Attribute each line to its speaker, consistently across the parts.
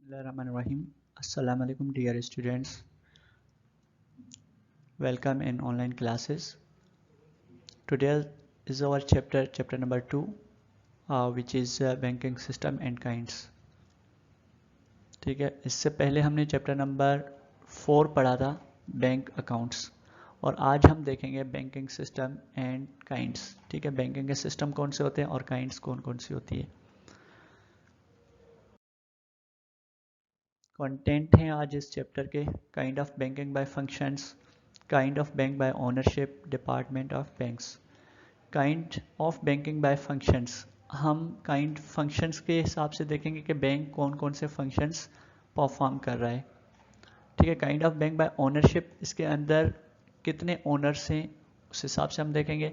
Speaker 1: Bismillahirrahmanirrahim. Assalamu alaikum dear students. Welcome in online classes. Today is our chapter number 2, which is banking system and kinds. ठीक है, इससे पहले हमने chapter number 4 पढ़ा था bank accounts, और आज हम देखेंगे बैंकिंग सिस्टम एंड काइंड्स. ठीक है, बैंकिंग के सिस्टम कौन से होते हैं और काइंड्स कौन कौन सी होती है. कंटेंट हैं आज इस चैप्टर के: kind of banking by functions, kind of bank by ownership, department of banks. Kind of banking by functions, हम काइंड फंक्शंस के हिसाब से देखेंगे कि बैंक कौन कौन से फंक्शंस परफॉर्म कर रहा है. ठीक है, kind of bank by ownership, इसके अंदर कितने ओनर्स हैं उस हिसाब से हम देखेंगे.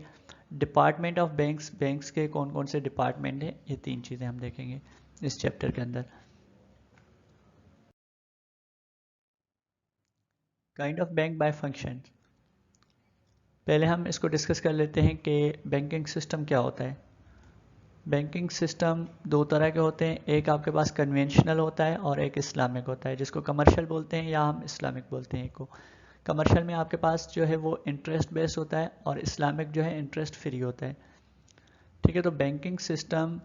Speaker 1: डिपार्टमेंट ऑफ बैंक्स, बैंक्स के कौन कौन से डिपार्टमेंट हैं, ये 3 चीज़ें हम देखेंगे इस चैप्टर के अंदर. Kind of bank by function, पहले हम इसको डिस्कस कर लेते हैं कि बैंकिंग सिस्टम क्या होता है. बैंकिंग सिस्टम 2 तरह के होते हैं, एक आपके पास कन्वेंशनल होता है और एक इस्लामिक होता है, जिसको कमर्शियल बोलते हैं या हम इस्लामिक बोलते हैं. एक को कमर्शियल में आपके पास जो है वो इंटरेस्ट बेस्ड होता है और इस्लामिक जो है इंटरेस्ट फ्री होता है. ठीक है, तो banking system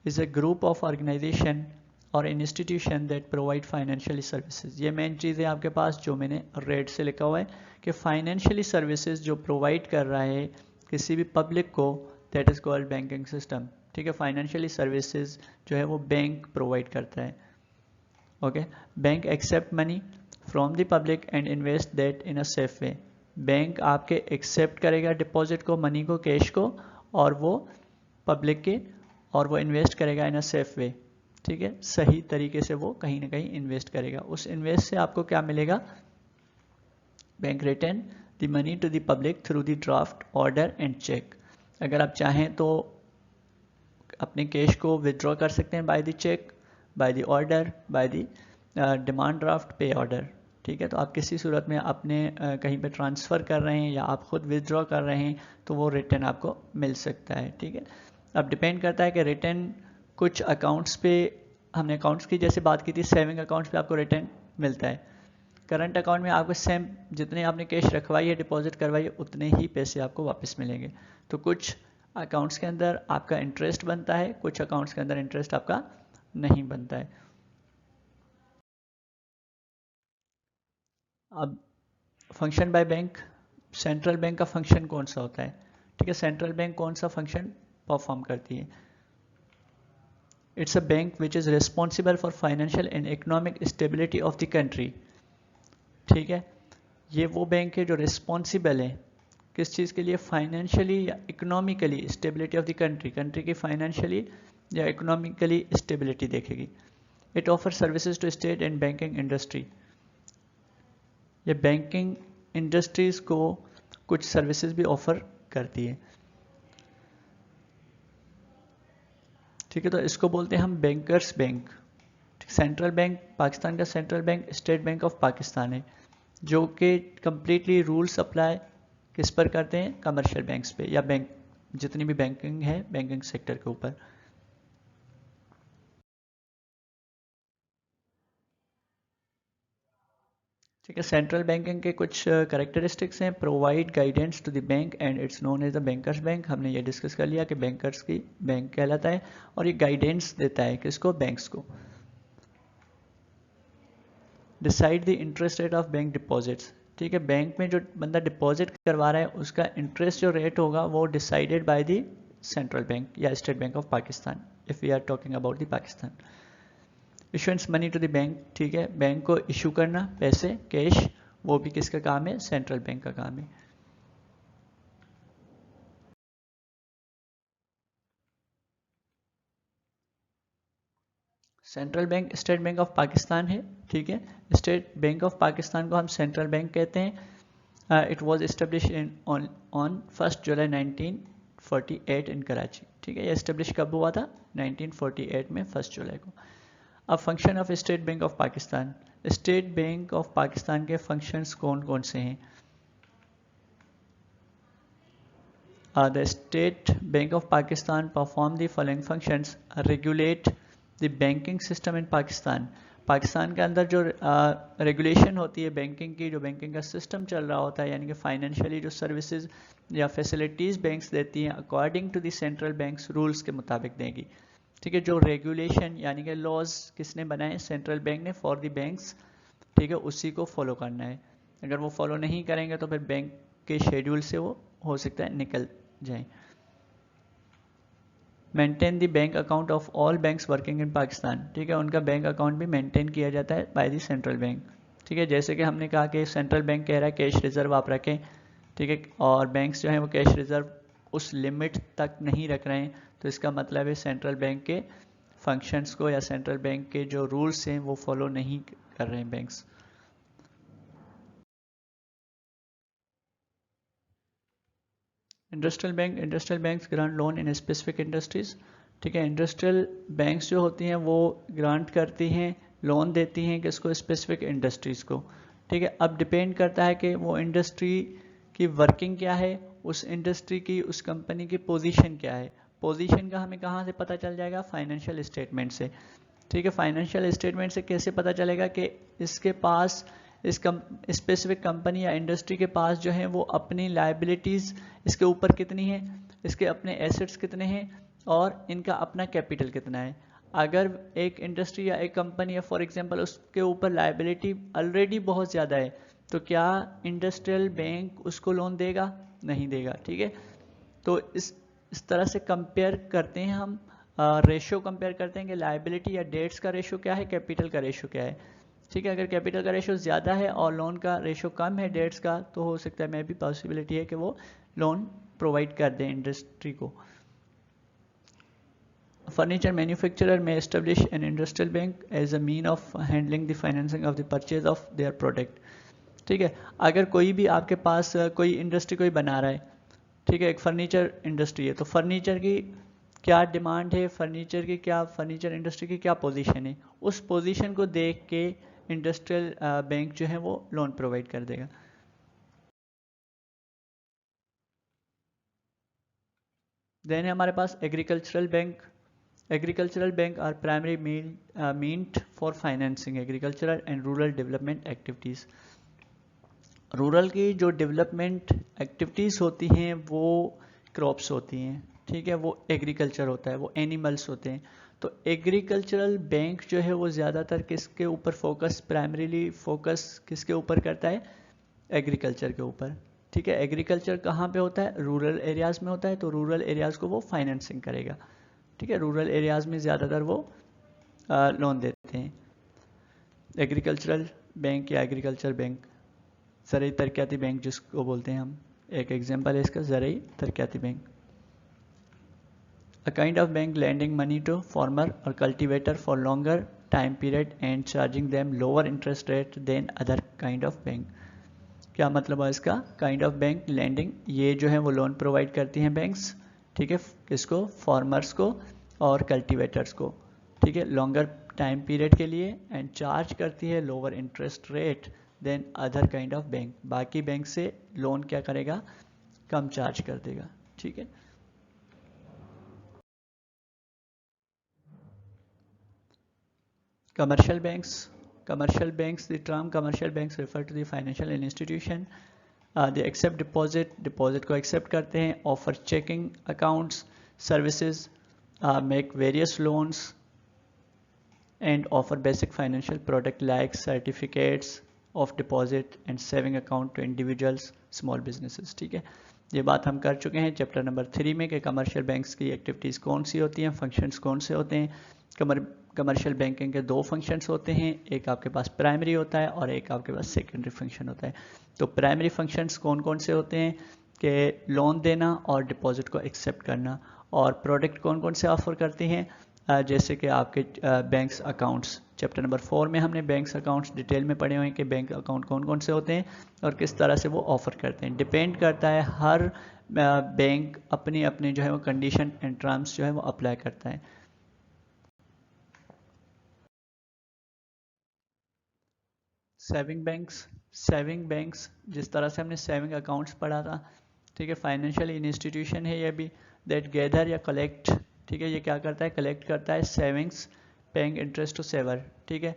Speaker 1: is a group of organisation और institution that provide financially services. ये मेन चीज़ है आपके पास जो मैंने रेड से लिखा हुआ है कि फाइनेंशियली सर्विसेज जो प्रोवाइड कर रहा है किसी भी पब्लिक को, that is called banking system. ठीक है, फाइनेंशियली सर्विसेज जो है वो बैंक प्रोवाइड करता है. Okay, bank accept money from the public and invest that in a safe way. Bank आपके एक्सेप्ट करेगा डिपॉजिट को, मनी को, कैश को, और वो पब्लिक के, और वो इन्वेस्ट करेगा इन अ सेफ वे. ठीक है, सही तरीके से वो कहीं ना कहीं इन्वेस्ट करेगा. उस इन्वेस्ट से आपको क्या मिलेगा? Bank return the money to the public through the draft, order and cheque. अगर आप चाहें तो अपने कैश को विदड्रॉ कर सकते हैं by the cheque, by the order, by the demand draft, pay order. ठीक है, तो आप किसी सूरत में अपने कहीं पे ट्रांसफ़र कर रहे हैं या आप खुद विदड्रॉ कर रहे हैं तो वो रिटर्न आपको मिल सकता है. ठीक है, अब डिपेंड करता है कि रिटर्न कुछ अकाउंट्स पे, हमने अकाउंट्स की जैसे बात की थी, सेविंग अकाउंट्स पे आपको रिटर्न मिलता है. करंट अकाउंट में आपको सेम जितने आपने कैश रखवाई है, डिपॉजिट करवाई है, उतने ही पैसे आपको वापस मिलेंगे. तो कुछ अकाउंट्स के अंदर आपका इंटरेस्ट बनता है, कुछ अकाउंट्स के अंदर इंटरेस्ट आपका नहीं बनता है. अब function by bank, central bank का फंक्शन कौन सा होता है? ठीक है, सेंट्रल बैंक कौन सा फंक्शन परफॉर्म करती है? It's a bank which is responsible for financial and economic stability of the country. ठीक है, ये वो बैंक है जो रिस्पॉन्सिबल है किस चीज़ के लिए? फाइनेंशियली या economically stability of the country, country की फाइनेंशियली या इकोनॉमिकली स्टेबिलिटी देखेगी. It offer services to state and banking industry. ये बैंकिंग इंडस्ट्रीज़ को कुछ सर्विसेज भी ऑफर करती है. ठीक है, तो इसको बोलते हैं हम bankers bank. Central bank, Pakistan का central bank state bank of Pakistan है, जो कि कम्प्लीटली रूल्स अप्लाई किस पर करते हैं? कमर्शियल बैंक्स पे, या बैंक जितनी भी बैंकिंग है बैंकिंग सेक्टर के ऊपर. ठीक है, सेंट्रल बैंकिंग के कुछ करेक्टरिस्टिक्स हैं. Provide guidance to the bank and it's known as the bankers bank. हमने ये डिस्कस कर लिया कि बैंकर्स की बैंक कहलाता है, और ये गाइडेंस देता है किसको? बैंक्स को. Decide the interest rate of bank deposits. ठीक है, बैंक में जो बंदा डिपॉजिट करवा रहा है उसका इंटरेस्ट जो रेट होगा वो decided by the central bank या state bank of Pakistan, if we are talking about the Pakistan. Issuance money to the bank. ठीक है, बैंक को इशू करना पैसे, कैश, वो भी किसका काम है? सेंट्रल बैंक का काम है. Central bank state bank of Pakistan है. ठीक है, स्टेट बैंक ऑफ पाकिस्तान को हम सेंट्रल बैंक कहते हैं. It was establish in on 1 जुलाई 1948 इन कराची. ठीक है, ये इस्टेब्लिश कब हुआ था? 1948 में, 1 जुलाई को. अब function of state bank of Pakistan. State bank of Pakistan के फंक्शंस कौन कौन से हैं? The State Bank of Pakistan perform the following functions: regulate the banking system in Pakistan. Pakistan के अंदर जो रेगुलेशन होती है बैंकिंग की, जो बैंकिंग का सिस्टम चल रहा होता है, यानी कि फाइनेंशियली जो सर्विसेज या फैसिलिटीज़ बैंक्स देती हैं according to the central banks rules के मुताबिक देंगी। ठीक है, जो रेगुलेशन यानी कि लॉज किसने बनाए, सेंट्रल बैंक ने फॉर द बैंक्स, ठीक है, उसी को फॉलो करना है। अगर वो फॉलो नहीं करेंगे तो फिर बैंक के शेड्यूल से वो हो सकता है निकल जाए। Maintain the bank account of all banks working in Pakistan, ठीक है, उनका बैंक अकाउंट भी मेंटेन किया जाता है बाय द सेंट्रल बैंक। ठीक है, जैसे कि हमने कहा कि सेंट्रल बैंक कह रहा है कैश रिजर्व आप रखें, ठीक है, और बैंक्स जो हैं वो कैश रिजर्व उस लिमिट तक नहीं रख रहे हैं, तो इसका मतलब है सेंट्रल बैंक के फंक्शंस को या सेंट्रल बैंक के जो रूल्स हैं वो फॉलो नहीं कर रहे हैं banks. Industrial banks grant loan in specific industries. ठीक है, इंडस्ट्रियल बैंक्स जो होती हैं वो ग्रांट करती हैं, लोन देती हैं किसको, स्पेसिफिक इंडस्ट्रीज को। ठीक है, अब डिपेंड करता है कि वो इंडस्ट्री की वर्किंग क्या है, उस इंडस्ट्री की, उस कंपनी की पोजीशन क्या है। पोजीशन का हमें कहाँ से पता चल जाएगा, फाइनेंशियल स्टेटमेंट से। ठीक है, फाइनेंशियल स्टेटमेंट से कैसे पता चलेगा कि इसके पास, इस स्पेसिफिक कंपनी या इंडस्ट्री के पास जो है वो अपनी लायबिलिटीज़ इसके ऊपर कितनी है, इसके अपने एसेट्स कितने हैं और इनका अपना कैपिटल कितना है। अगर एक इंडस्ट्री या एक कंपनी या फॉर एग्जांपल उसके ऊपर लायबिलिटी ऑलरेडी बहुत ज़्यादा है, तो क्या इंडस्ट्रियल बैंक उसको लोन देगा, नहीं देगा। ठीक है, तो इस तरह से कंपेयर करते हैं हम, रेशो कंपेयर करते हैं कि लायबिलिटी या डेट्स का रेशो क्या है, कैपिटल का रेशो क्या है। ठीक है, अगर कैपिटल का रेशो ज़्यादा है और लोन का रेशो कम है डेट्स का, तो हो सकता है, मे भी पॉसिबिलिटी है कि वो लोन प्रोवाइड कर दें इंडस्ट्री को। फर्नीचर मैन्युफैक्चरर में establish an industrial bank as a mean of handling the financing of the purchase of their product. ठीक है, अगर कोई भी आपके पास कोई इंडस्ट्री कोई बना रहा है, ठीक है, एक फर्नीचर इंडस्ट्री है, तो फर्नीचर की क्या डिमांड है, फर्नीचर इंडस्ट्री की क्या पोजीशन है, उस पोजीशन को देख के इंडस्ट्रियल बैंक जो है वो लोन प्रोवाइड कर देगा। देन है हमारे पास agricultural bank. Agricultural bank are primary meant for financing agricultural and rural development activities. Rural की जो डेवलपमेंट एक्टिविटीज़ होती हैं वो क्रॉप्स होती हैं, ठीक है, वो एग्रीकल्चर होता है, वो एनिमल्स होते हैं। तो एग्रीकल्चरल बैंक जो है वो ज़्यादातर किसके ऊपर फोकस, प्राइमरीली फोकस किसके ऊपर करता है, एग्रीकल्चर के ऊपर। ठीक है, एग्रीकल्चर कहाँ पे होता है, रूरल एरियाज़ में होता है, तो रूरल एरियाज़ को वो फाइनेंसिंग करेगा। ठीक है, रूरल एरियाज़ में ज़्यादातर वो लोन देते हैं। एग्रीकल्चरल बैंक या एग्रीकल्चर बैंक, ज़रई तरक्याती बैंक जिसको बोलते हैं हम, एक एग्जांपल है इसका ज़रई तरक्याती bank. A kind of bank lending money to farmer or cultivator for longer time period and charging them lower interest rate than other kind of bank। क्या मतलब है इसका, काइंड ऑफ बैंक लैंडिंग, ये जो है वो लोन प्रोवाइड करती हैं बैंक्स, ठीक है, किसको, फार्मर्स को और कल्टीवेटर्स को, ठीक है, लॉन्गर टाइम पीरियड के लिए, एंड चार्ज करती है lower interest rate than other kind of bank. बाकी बैंक से लोन क्या करेगा, कम चार्ज कर देगा। ठीक है, commercial banks, the term commercial banks refer to the financial institution, they accept deposit को accept करते हैं, offer checking accounts services, make various loans and offer basic financial product like certificates of deposit and saving account to individuals, small businesses। ठीक है, ये बात हम कर चुके हैं चैप्टर नंबर 3 में कि कमर्शियल बैंक्स की एक्टिविटीज़ कौन सी होती हैं, फंक्शंस कौन से होते हैं। कमर्शियल बैंकिंग के दो फंक्शंस होते हैं, एक आपके पास प्राइमरी होता है और एक आपके पास सेकेंडरी फंक्शन होता है। तो प्राइमरी फंक्शंस कौन कौन से होते हैं कि लोन देना और डिपॉजिट को एक्सेप्ट करना, और प्रोडक्ट कौन कौन से ऑफर करती हैं, जैसे कि आपके बैंक्स अकाउंट्स। चैप्टर नंबर 4 में हमने बैंक्स अकाउंट्स डिटेल में पढ़े हुए हैं कि बैंक अकाउंट कौन कौन से होते हैं और किस तरह से वो ऑफ़र करते हैं। डिपेंड करता है, हर बैंक अपनी अपनी जो है वो कंडीशन एंड टर्म्स जो है वो अप्लाई करता है। सेविंग बैंक्स जिस तरह से हमने सेविंग अकाउंट्स पढ़ा था, ठीक है, फाइनेंशियल इंस्टीट्यूशन है ये भी, दैट गैदर या कलेक्ट, ठीक है, ये क्या करता है, कलेक्ट करता है savings, paying interest to saver. ठीक है,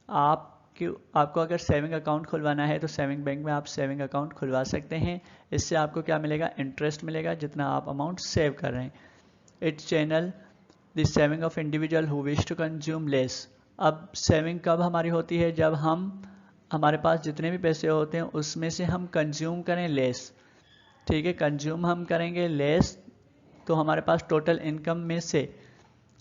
Speaker 1: आपको अगर सेविंग अकाउंट खुलवाना है तो सेविंग बैंक में आप सेविंग अकाउंट खुलवा सकते हैं। इससे आपको क्या मिलेगा, इंटरेस्ट मिलेगा जितना आप अमाउंट सेव कर रहे हैं। It's channel the saving of individual who wish to consume less. अब सेविंग कब हमारी होती है, जब हमारे पास जितने भी पैसे होते हैं उसमें से हम कंज्यूम करें लेस। ठीक है, कंज्यूम हम करेंगे लेस तो हमारे पास टोटल इनकम में से,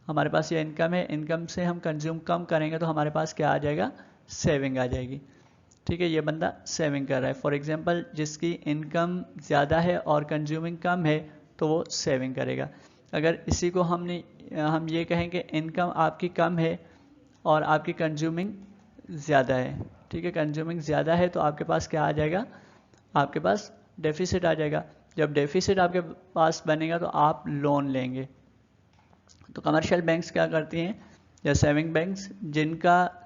Speaker 1: हमारे पास ये इनकम है, इनकम से हम कंज्यूम कम करेंगे तो हमारे पास क्या आ जाएगा, सेविंग आ जाएगी। ठीक है, ये बंदा सेविंग कर रहा है। फॉर एग्जांपल जिसकी इनकम ज़्यादा है और कंज्यूमिंग कम है तो वो सेविंग करेगा। अगर इसी को हम ये कहें कि इनकम आपकी कम है और आपकी कंज्यूमिंग ज़्यादा है, ठीक है, कंज्यूमिंग ज़्यादा है तो आपके पास क्या आ जाएगा, आपके पास डेफिसिट आ जाएगा। जब डेफिसिट आपके पास बनेगा तो आप लोन लेंगे। तो कमर्शियल बैंक्स क्या करती हैं, या सेविंग बैंक्स, जिनका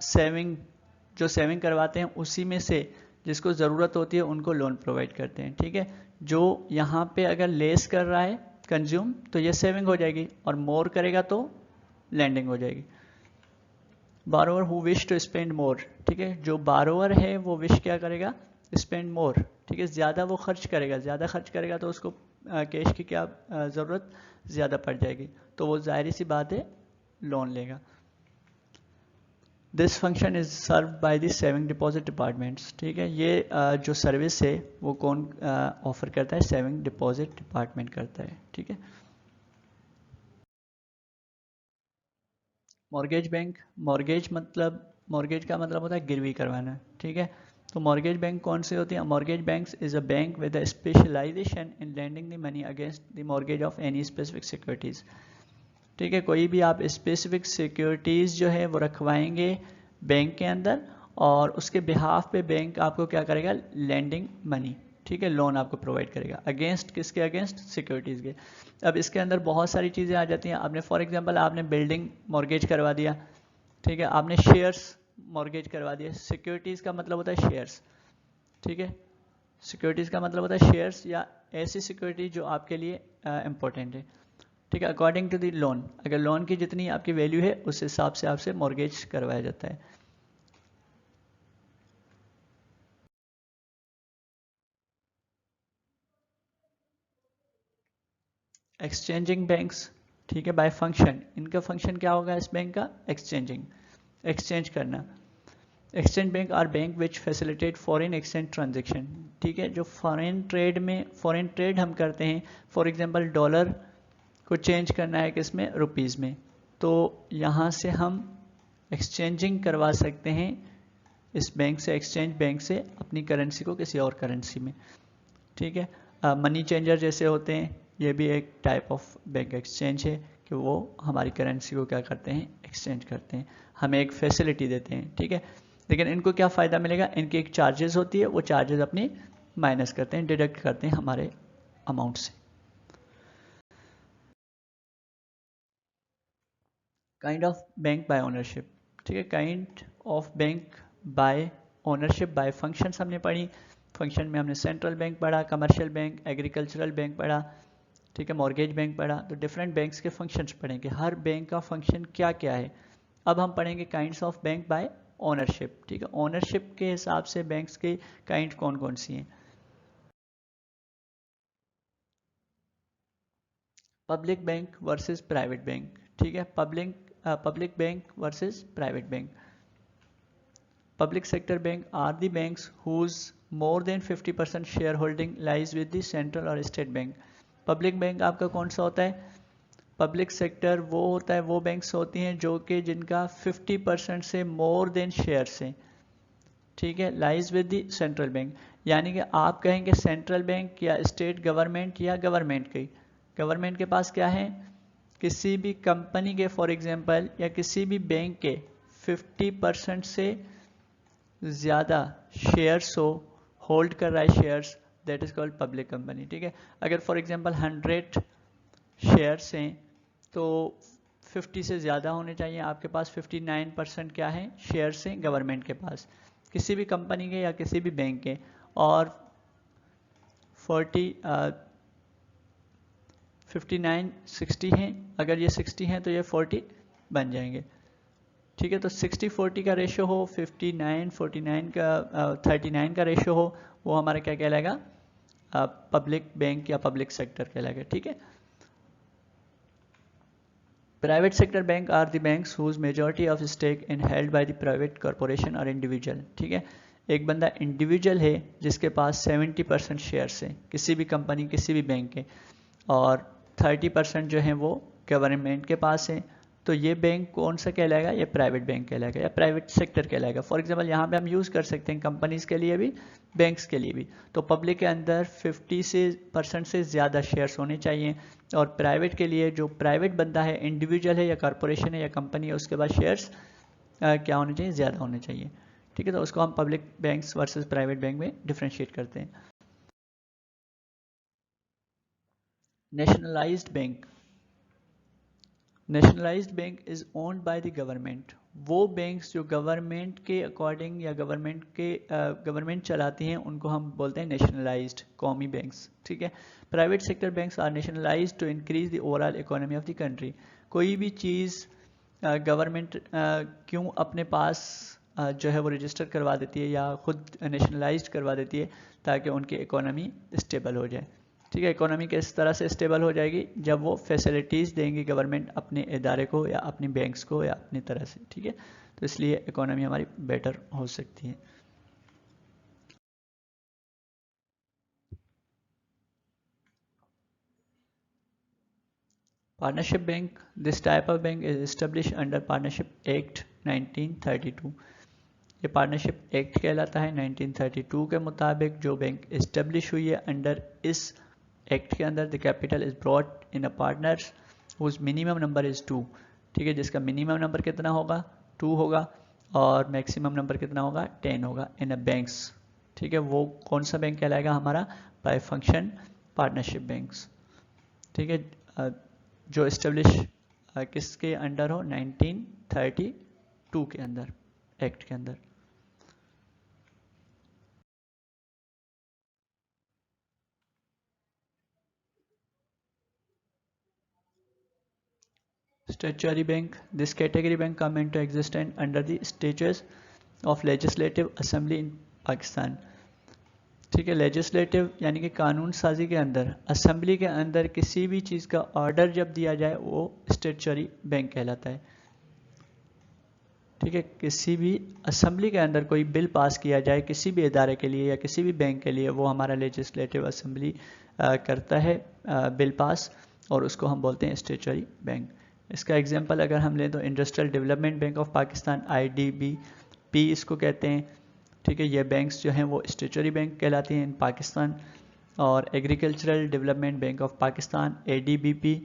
Speaker 1: जो सेविंग करवाते हैं उसी में से जिसको ज़रूरत होती है उनको लोन प्रोवाइड करते हैं। ठीक है, जो यहाँ पे अगर लेस कर रहा है कंज्यूम तो ये सेविंग हो जाएगी, और मोर करेगा तो लैंडिंग हो जाएगी। Borrower who wish to spend more, ठीक है, जो बारोवर है वो विश क्या करेगा, स्पेंड मोर। ठीक है, ज़्यादा वो खर्च करेगा, ज़्यादा खर्च करेगा तो उसको कैश की क्या ज़रूरत ज़्यादा पड़ जाएगी, तो वो जाहिर सी बात है लोन लेगा। This function is serve by the saving deposit departments. ठीक है, ये जो सर्विस है वो कौन ऑफर करता है, सेविंग डिपॉजिट डिपार्टमेंट करता है। ठीक है, मॉर्गेज बैंक, मॉर्गेज का मतलब होता है गिरवी करवाना। ठीक है, तो मॉर्गेज बैंक कौन से होती है, mortgage banks is a bank with a specialization in lending the money against the mortgage of any specific securities. ठीक है, कोई भी आप स्पेसिफिक सिक्योरिटीज़ जो है वो रखवाएंगे बैंक के अंदर, और उसके बिहाफ पे बैंक आपको क्या करेगा, लैंडिंग मनी, ठीक है, लोन आपको प्रोवाइड करेगा अगेंस्ट किसके, अगेंस्ट सिक्योरिटीज़ के। अब इसके अंदर बहुत सारी चीज़ें आ जाती हैं। आपने फॉर एग्जांपल आपने बिल्डिंग मॉर्गेज करवा दिया, ठीक है, आपने शेयर्स मॉर्गेज करवा दिया। सिक्योरिटीज़ का मतलब होता है शेयर्स। ठीक है, सिक्योरिटीज़ का मतलब होता है शेयर्स या ऐसी सिक्योरिटी जो आपके लिए इम्पोर्टेंट है। ठीक है, अकॉर्डिंग टू द लोन, अगर लोन की जितनी आपकी वैल्यू है उस हिसाब से आपसे मॉर्गेज करवाया जाता है। एक्सचेंजिंग बैंक्स, ठीक है, बाय फंक्शन, इनका फंक्शन क्या होगा इस बैंक का, एक्सचेंजिंग, एक्सचेंज करना। Exchange bank are bank which facilitate foreign exchange transaction. ठीक है, जो फॉरेन ट्रेड हम करते हैं, फॉर एग्जांपल डॉलर को चेंज करना है किसमें, रुपीज़ में, तो यहाँ से हम एक्सचेंजिंग करवा सकते हैं इस बैंक से, एक्सचेंज बैंक से, अपनी करेंसी को किसी और करेंसी में। ठीक है, मनी चेंजर जैसे होते हैं, ये भी एक टाइप ऑफ बैंक एक्सचेंज है कि वो हमारी करेंसी को क्या करते हैं, एक्सचेंज करते हैं, हमें एक फैसिलिटी देते हैं। ठीक है, लेकिन इनको क्या फ़ायदा मिलेगा, इनकी एक चार्जेस होती है, वो चार्जेस अपनी माइनस करते हैं, डिडक्ट करते हैं हमारे अमाउंट से। Kind of bank by ownership, ठीक है, kind of bank by ownership by functions हमने पढ़ी। फंक्शन में हमने सेंट्रल बैंक पढ़ा, कमर्शियल बैंक, एग्रीकल्चरल बैंक पढ़ा, ठीक है, मॉर्गेज बैंक पढ़ा। तो डिफरेंट बैंक्स के फंक्शंस पढ़ेंगे, हर बैंक का फंक्शन क्या क्या है। अब हम पढ़ेंगे kinds of bank by ownership. ठीक है, ओनरशिप के हिसाब से बैंक्स के काइंड कौन कौन सी हैं। Public bank versus private bank. ठीक है, public bank versus private bank. Public sector bank are the banks whose more than 50% shareholding lies with the central or state bank. Public bank आपका कौन सा होता है, पब्लिक सेक्टर वो होता है, वो बैंक्स होती हैं जो कि जिनका 50% से मोर देन शेयर्स हैं। ठीक है, lies with the central bank, यानी कि आप कहेंगे सेंट्रल बैंक या स्टेट गवर्नमेंट या गवर्नमेंट के पास क्या है, किसी भी कंपनी के फॉर एग्जांपल या किसी भी बैंक के 50% से ज़्यादा शेयर्स हो, होल्ड कर रहा है shares, that is called public company. ठीक है, अगर फॉर एग्जांपल 100 शेयर्स हैं तो 50 से ज़्यादा होने चाहिए, आपके पास 59% क्या है, शेयर्स हैं गवर्नमेंट के पास, किसी भी कंपनी के या किसी भी बैंक के, और 59 60 हैं, अगर ये 60 हैं तो ये 40 बन जाएंगे। ठीक है। तो 60-40 का रेशियो हो, 59-49 का 39 का रेशियो हो, वो हमारा क्या कहलाएगा, पब्लिक बैंक या पब्लिक सेक्टर कहलाएगा। ठीक है। Private sector bank are the banks whose majority of stake in held by the private corporation और इंडिविजुअल। ठीक है। एक बंदा इंडिविजुअल है जिसके पास 70% शेयर्स है किसी भी कंपनी, किसी भी बैंक के, और 30% जो है वो गवर्नमेंट के पास है। तो ये बैंक कौन सा कहलाएगा, ये प्राइवेट बैंक कहलाएगा या प्राइवेट सेक्टर कहलाएगा। फॉर एग्जांपल यहाँ पे हम यूज़ कर सकते हैं कंपनीज के लिए भी, बैंक्स के लिए भी। तो पब्लिक के अंदर 50% से ज़्यादा शेयर्स होने चाहिए, और प्राइवेट के लिए जो प्राइवेट बंदा है, इंडिविजुअल है या कॉरपोरेशन है या कंपनी है, उसके पास शेयर्स क्या होने चाहिए, ज़्यादा होने चाहिए। ठीक है। तो उसको हम public banks versus private bank में डिफ्रेंशिएट करते हैं। Nationalised bank, nationalised bank is owned by the government. वो बैंक्स जो गवर्नमेंट के अकॉर्डिंग या गवर्नमेंट चलाती हैं, उनको हम बोलते हैं नेशनलाइज्ड, कौमी बैंक्स। ठीक है। Private sector banks are nationalized to increase the overall economy of the country. कोई भी चीज़ गवर्नमेंट क्यों अपने पास जो है वो रजिस्टर करवा देती है या खुद नेशनलाइज्ड करवा देती है, ताकि उनकी इकोनॉमी स्टेबल हो जाए। ठीक है। इकोनॉमी किस तरह से स्टेबल हो जाएगी, जब वो फैसिलिटीज़ देंगी गवर्नमेंट अपने इदारे को या अपनी बैंक्स को या अपनी तरह से। ठीक है। तो इसलिए इकोनॉमी हमारी बेटर हो सकती है। Partnership bank, this type of bank is establish under partnership act 1932। ये पार्टनरशिप एक्ट कहलाता है। 1932 के मुताबिक जो बैंक इस्टेब्लिश हुई है अंडर इस एक्ट के अंदर, the capital is brought in a partners whose minimum number is 2। ठीक है। जिसका मिनिमम नंबर कितना होगा, 2 होगा, और मैक्सिमम नंबर कितना होगा, 10 होगा इन अ बैंक्स। ठीक है। वो कौन सा बैंक कहलाएगा हमारा, बाय फंक्शन पार्टनरशिप बैंक्स। ठीक है। जो इस्टेब्लिश किसके अंडर हो, 1932 के अंदर, एक्ट के अंदर। Statutory bank. This category bank come into existence under the stages of legislative assembly in Pakistan. ठीक है। लेजिस्लेटिव यानी कि कानून साजी के अंदर, असेंबली के अंदर किसी भी चीज़ का ऑर्डर जब दिया जाए वो स्टेचुटरी बैंक कहलाता है। ठीक है। किसी भी असेंबली के अंदर कोई बिल पास किया जाए किसी भी इदारे के लिए या किसी भी बैंक के लिए, वो हमारा लेजिस्लेटिव असेंबली करता है बिल पास, और उसको हम बोलते हैं स्टेचुटरी बैंक। इसका एग्जांपल अगर हम लें तो industrial development bank of Pakistan, IDBP इसको कहते हैं। ठीक है। ये बैंक्स जो हैं वो स्टेचुटरी बैंक कहलाती हैं इन पाकिस्तान। और agricultural development bank of Pakistan, ADBP।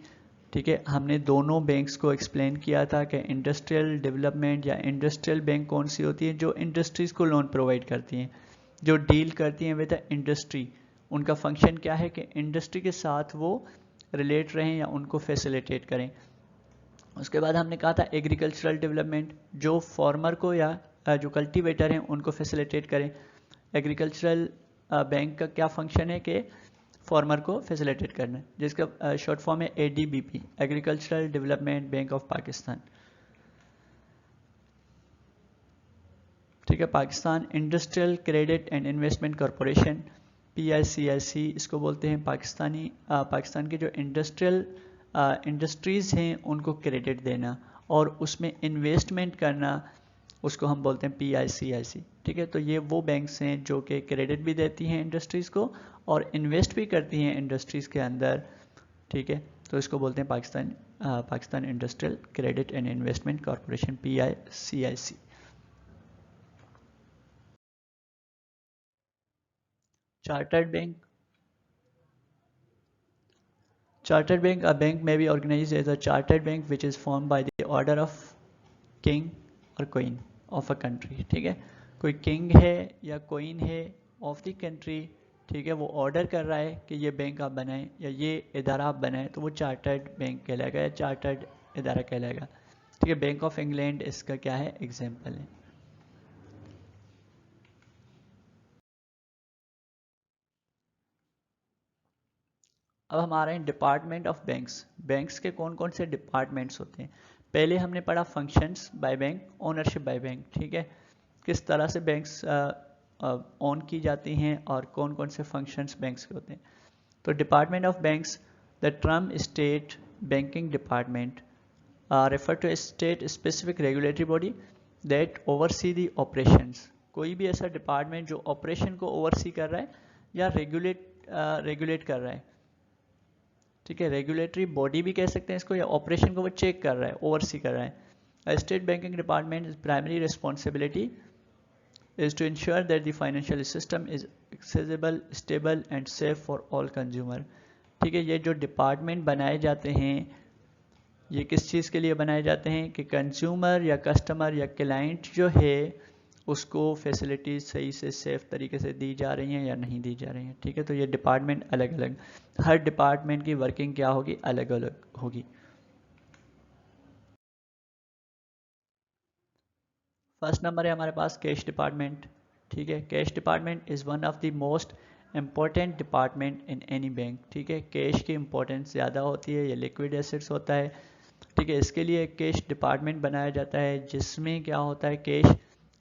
Speaker 1: ठीक है। हमने दोनों बैंक्स को एक्सप्लेन किया था कि इंडस्ट्रियल डेवलपमेंट या इंडस्ट्रियल बैंक कौन सी होती है, जो इंडस्ट्रीज़ को लोन प्रोवाइड करती हैं, जो डील करती हैं विद द इंडस्ट्री। उनका फंक्शन क्या है कि इंडस्ट्री के साथ वो रिलेट रहें या उनको फैसिलिटेट करें। उसके बाद हमने कहा था एग्रीकल्चरल डेवलपमेंट, जो फार्मर को या जो कल्टीवेटर हैं उनको फैसिलिटेट करें। एग्रीकल्चरल बैंक का क्या फंक्शन है कि फार्मर को फैसिलिटेट करना है, जिसका शॉर्ट फॉर्म है ADBP, agricultural development bank of Pakistan. ठीक है। Pakistan industrial credit and investment corporation, PICIC इसको बोलते हैं। पाकिस्तान की जो इंडस्ट्रीज़ हैं उनको क्रेडिट देना और उसमें इन्वेस्टमेंट करना, उसको हम बोलते हैं PICIC। ठीक है। तो ये वो बैंक्स हैं जो कि क्रेडिट भी देती हैं इंडस्ट्रीज़ को और इन्वेस्ट भी करती हैं इंडस्ट्रीज़ के अंदर। ठीक है। तो इसको बोलते हैं Pakistan industrial credit and investment corporation, PICIC। Chartered bank, chartered bank, a bank may be organized as a chartered bank which is formed by the order of king or queen of a country। ठीक है। कोई king है या queen है of the country, ठीक है, वो order कर रहा है कि ये बैंक आप बनाएं या ये इदारा आप बनाएं, तो वो चार्टर्ड बैंक कहलाएगा या चार्टर्ड इदारा कहलाएगा। ठीक है। बैंक ऑफ इंग्लैंड इसका क्या है, एग्जाम्पल है। अब हम आ रहे हैं डिपार्टमेंट ऑफ बैंक्स। बैंक्स के कौन कौन से डिपार्टमेंट्स होते हैं। पहले हमने पढ़ा functions by bank, ownership by bank, ठीक है, किस तरह से बैंक्स ओन की जाती हैं और कौन कौन से फंक्शंस बैंक्स के होते हैं। तो department of banks, the term state banking department refer to state specific regulatory body that oversee the operations. कोई भी ऐसा डिपार्टमेंट जो ऑपरेशन को ओवरसी कर रहा है या रेगुलेट कर रहा है, ठीक है, रेगुलेटरी बॉडी भी कह सकते हैं इसको, या ऑपरेशन को वो चेक कर रहा है, ओवरसी कर रहा है। State banking department is primary responsibility is to ensure that the financial system is accessible, stable and safe for all consumer। ठीक है, ये जो डिपार्टमेंट बनाए जाते हैं ये किस चीज़ के लिए बनाए जाते हैं कि कंज्यूमर या कस्टमर या क्लाइंट जो है उसको फैसिलिटीज सही से सेफ तरीके से दी जा रही हैं या नहीं दी जा रही हैं। ठीक है, तो ये डिपार्टमेंट अलग अलग, हर डिपार्टमेंट की वर्किंग क्या होगी, अलग अलग होगी। फर्स्ट नंबर है हमारे पास कैश डिपार्टमेंट। ठीक है, cash department is one of the most important department in any bank. ठीक है, कैश की इंपॉर्टेंस ज़्यादा होती है, ये लिक्विड एसेट्स होता है। ठीक है, इसके लिए कैश डिपार्टमेंट बनाया जाता है जिसमें क्या होता है, cash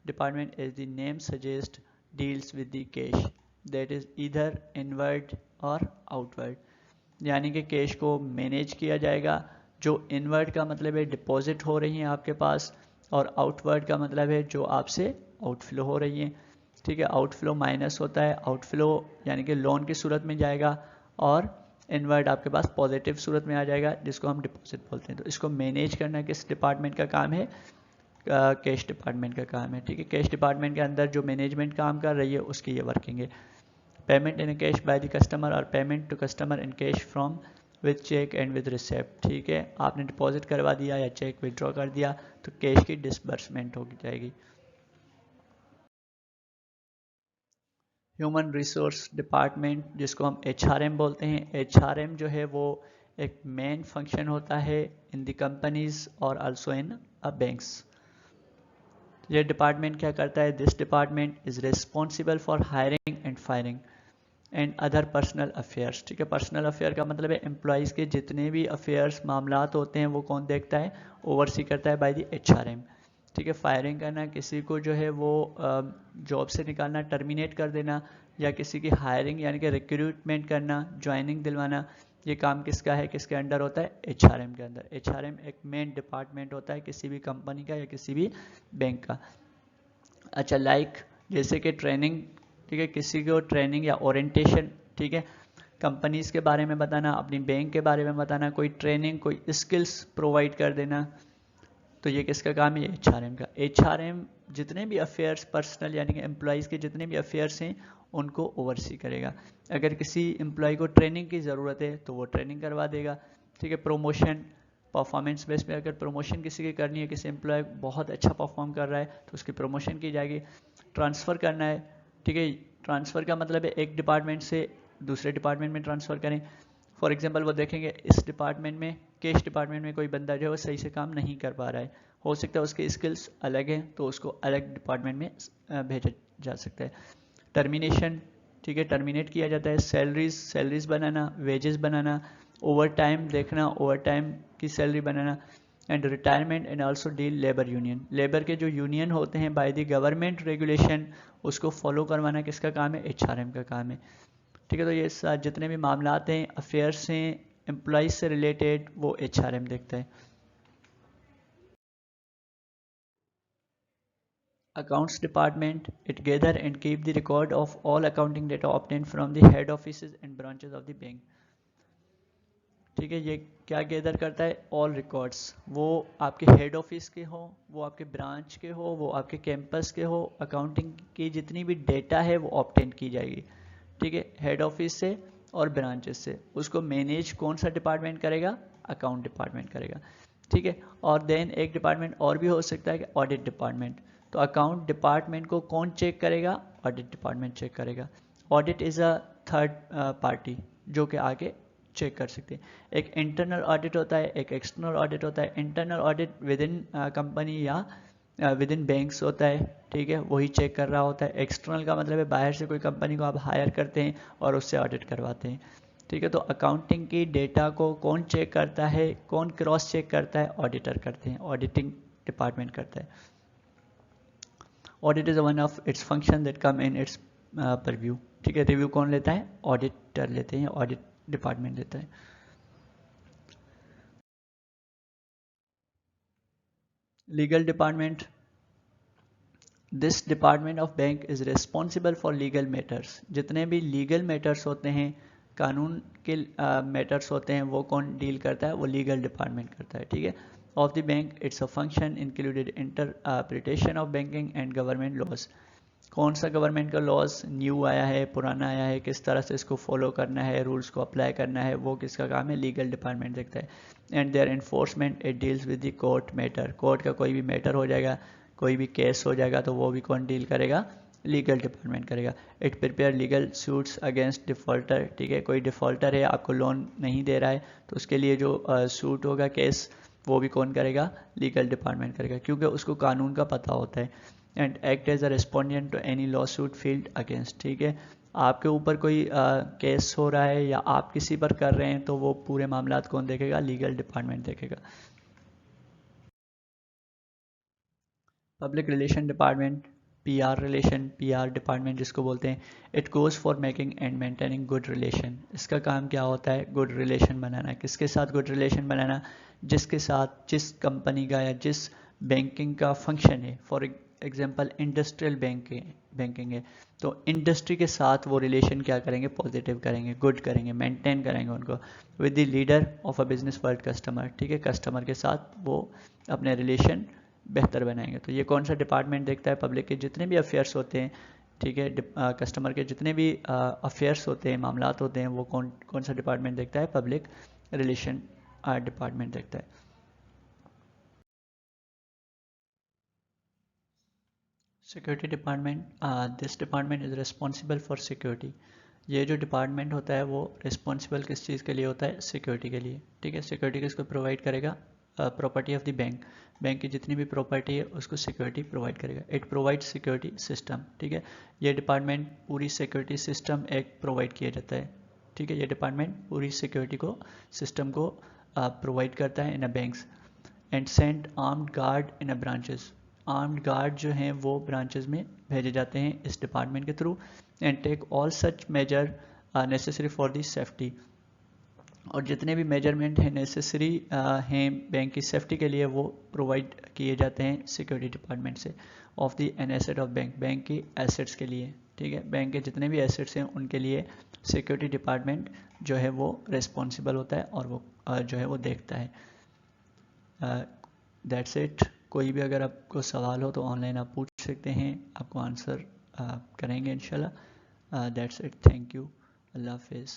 Speaker 1: department as the name suggest deals with the cash that is either inward or outward. यानी कि कैश को मैनेज किया जाएगा, जो इनवर्ड का मतलब है डिपॉजिट हो रही हैं आपके पास, और आउटवर्ड का मतलब है जो आपसे आउटफ्लो हो रही है। ठीक है, आउटफ्लो माइनस होता है, आउटफ्लो यानी कि लोन की सूरत में जाएगा, और इनवर्ड आपके पास पॉजिटिव सूरत में आ जाएगा जिसको हम डिपॉजिट बोलते हैं। तो इसको मैनेज करना किस डिपार्टमेंट का काम है, कैश डिपार्टमेंट का काम है। ठीक है, कैश डिपार्टमेंट के अंदर जो मैनेजमेंट काम कर रही है उसकी ये वर्किंग है। Payment in cash by the customer और payment to customer in cash from with cheque and with receipt. ठीक है, आपने डिपॉजिट करवा दिया या चेक विड्रॉ कर दिया तो कैश की डिसबर्समेंट हो जाएगी। ह्यूमन रिसोर्स डिपार्टमेंट जिसको हम HRM बोलते हैं, HRM जो है वो एक मेन फंक्शन होता है इन द कंपनीज और आल्सो इन बैंक्स। ये डिपार्टमेंट क्या करता है, this department is responsible for hiring and firing and other personal affairs. ठीक है, पर्सनल अफेयर का मतलब है एम्प्लॉयज़ के जितने भी अफेयर्स मामलात होते हैं वो कौन देखता है, ओवरसी करता है बाय द HRM। ठीक है, फायरिंग करना, किसी को जो है वो जॉब से निकालना, टर्मिनेट कर देना, या किसी की हायरिंग यानी कि रिक्रूटमेंट करना, ज्वाइनिंग दिलवाना, ये काम किसका है, किसके अंडर होता है, HRM के अंदर। HRM एक मेन डिपार्टमेंट होता है किसी भी कंपनी का या किसी भी बैंक का। अच्छा, जैसे कि ट्रेनिंग, ठीक है, किसी को ट्रेनिंग या ओरिएंटेशन, ठीक है, कंपनीज के बारे में बताना, अपनी बैंक के बारे में बताना, कोई ट्रेनिंग, कोई स्किल्स प्रोवाइड कर देना, तो ये किसका काम है, HRM का। HRM जितने भी अफेयर्स पर्सनल यानी कि एम्प्लॉयज़ के जितने भी अफेयर्स हैं उनको ओवरसी करेगा। अगर किसी एम्प्लॉय को ट्रेनिंग की ज़रूरत है तो वो ट्रेनिंग करवा देगा। ठीक है, प्रमोशन, परफॉर्मेंस बेस पे अगर प्रमोशन किसी की करनी है, किसी एम्प्लॉय बहुत अच्छा परफॉर्म कर रहा है तो उसकी प्रमोशन की जाएगी। ट्रांसफ़र करना है, ठीक है, ट्रांसफ़र का मतलब है एक डिपार्टमेंट से दूसरे डिपार्टमेंट में ट्रांसफ़र करें। फॉर एग्जांपल वो देखेंगे इस डिपार्टमेंट में, कैश डिपार्टमेंट में कोई बंदा जो है वो सही से काम नहीं कर पा रहा है, हो सकता है उसके स्किल्स अलग हैं तो उसको अलग डिपार्टमेंट में भेजा जा सकता है। टर्मिनेशन, ठीक है, टर्मिनेट किया जाता है। सैलरीज बनाना, वेजेस बनाना, ओवर टाइम देखना, ओवर टाइम की salary banana, and retirement and also deal labour union. Labour के जो यूनियन होते हैं बाय द गवर्नमेंट रेगुलेशन उसको फॉलो करवाना किसका काम है, HRM का काम है। ठीक है, तो ये जितने भी मामलात हैं, अफेयर्स हैं एम्प्लॉइज से रिलेटेड, वो HRM देखता है। Accounts department, it gather and keep the record of all accounting data obtained from the head offices and branches of the bank। ठीक है, ये क्या गैदर करता है, ऑल रिकॉर्ड्स, वो आपके हेड ऑफिस के हो, वो आपके ब्रांच के हो, वो आपके कैंपस के हो, अकाउंटिंग की जितनी भी डेटा है वो ऑब्टेन की जाएगी। ठीक है, हेड ऑफिस से और ब्रांचेस से। उसको मैनेज कौन सा डिपार्टमेंट करेगा, अकाउंट डिपार्टमेंट करेगा। ठीक है, और देन एक डिपार्टमेंट और भी हो सकता है कि ऑडिट डिपार्टमेंट। तो अकाउंट डिपार्टमेंट को कौन चेक करेगा, ऑडिट डिपार्टमेंट चेक करेगा। Audit is a third party जो कि आगे चेक कर सकते हैं। एक इंटरनल ऑडिट होता है, एक एक्सटर्नल ऑडिट होता है। Internal audit with in company या विद इन बैंक्स होता है, ठीक है, वही चेक कर रहा होता है। एक्सटर्नल का मतलब है बाहर से कोई कंपनी को आप हायर करते हैं और उससे ऑडिट करवाते हैं। ठीक है। तो अकाउंटिंग की डेटा को कौन चेक करता है, कौन क्रॉस चेक करता है? ऑडिटर करते हैं, ऑडिटिंग डिपार्टमेंट करता है। Audit is one of its function that come in its purview, ठीक है। रिव्यू कौन लेता है? ऑडिटर लेते हैं, ऑडिट डिपार्टमेंट लेता है। Legal department, this department of bank is responsible for legal matters. जितने भी लीगल मैटर्स होते हैं, कानून के मैटर्स होते हैं, वो कौन डील करता है? वो लीगल डिपार्टमेंट करता है, ठीक है। Of the bank it's a function included interpretation of banking and government laws. कौन सा गवर्नमेंट का लॉज न्यू आया है, पुराना आया है, किस तरह से इसको फॉलो करना है, रूल्स को अप्लाई करना है, वो किसका काम है? लीगल डिपार्टमेंट देखता है। And their enforcement it deals with the court matter. Court का कोई भी मैटर हो जाएगा, कोई भी केस हो जाएगा, तो वो भी कौन डील करेगा? लीगल डिपार्टमेंट करेगा। It prepare legal suits against defaulter, ठीक है। कोई डिफॉल्टर है, आपको लोन नहीं दे रहा है, तो उसके लिए जो सूट होगा, केस, वो भी कौन करेगा? लीगल डिपार्टमेंट करेगा, क्योंकि उसको कानून का पता होता है। And act as a respondent to any lawsuit filed against, ठीक है। आपके ऊपर कोई केस हो रहा है या आप किसी पर कर रहे हैं, तो वो पूरे मामलात कौन देखेगा? लीगल डिपार्टमेंट देखेगा। Public relation department, PR relation, PR department जिसको बोलते हैं, it goes for making and maintaining good relation. इसका काम क्या होता है? गुड रिलेशन बनाना। किसके साथ गुड रिलेशन बनाना? जिसके साथ, जिस कंपनी का या जिस बैंकिंग का फंक्शन है, फॉर एग्जांपल इंडस्ट्रियल बैंकिंग है, तो इंडस्ट्री के साथ वो रिलेशन क्या करेंगे? पॉजिटिव करेंगे, गुड करेंगे, मेंटेन करेंगे उनको। With the leader of a business world customer, ठीक है। कस्टमर के साथ वो अपने रिलेशन बेहतर बनाएंगे। तो ये कौन सा डिपार्टमेंट देखता है? पब्लिक के जितने भी अफेयर्स होते हैं, ठीक है, कस्टमर के जितने भी अफेयर्स होते हैं, मामलात होते हैं, वो कौन कौन सा डिपार्टमेंट देखता है? पब्लिक रिलेशन डिपार्टमेंट देखता है। Security department, this department is responsible for security. ये जो डिपार्टमेंट होता है वो रिस्पॉन्सिबल किस चीज़ के लिए होता है? सिक्योरिटी के लिए, ठीक है। सिक्योरिटी किसको प्रोवाइड करेगा? Property of the bank, bank की जितनी भी प्रॉपर्टी है उसको सिक्योरिटी प्रोवाइड करेगा। इट प्रोवाइड सिक्योरिटी सिस्टम, ठीक है। ये डिपार्टमेंट पूरी सिक्योरिटी सिस्टम एक प्रोवाइड किया जाता है, ठीक है। ये डिपार्टमेंट पूरी सिक्योरिटी को, सिस्टम को प्रोवाइड करता है in a banks. And send armed guard in a branches. Armed guard जो हैं वो ब्रांचेस में भेजे जाते हैं इस डिपार्टमेंट के through. And take all such measure necessary for the safety. और जितने भी मेजरमेंट हैं नेसेसरी हैं बैंक की सेफ्टी के लिए, वो प्रोवाइड किए जाते हैं सिक्योरिटी डिपार्टमेंट से। Of the an asset of bank, bank की एसेट्स के लिए, ठीक है। बैंक के जितने भी एसेट्स हैं उनके लिए सिक्योरिटी डिपार्टमेंट जो है वो रिस्पॉन्सिबल होता है, और वो जो है वो देखता है। That's it. कोई भी अगर आपको सवाल हो तो ऑनलाइन आप पूछ सकते हैं, आपको आंसर करेंगे इंशाल्लाह। दैट्स इट, थैंक यू, अल्लाह हाफिज़।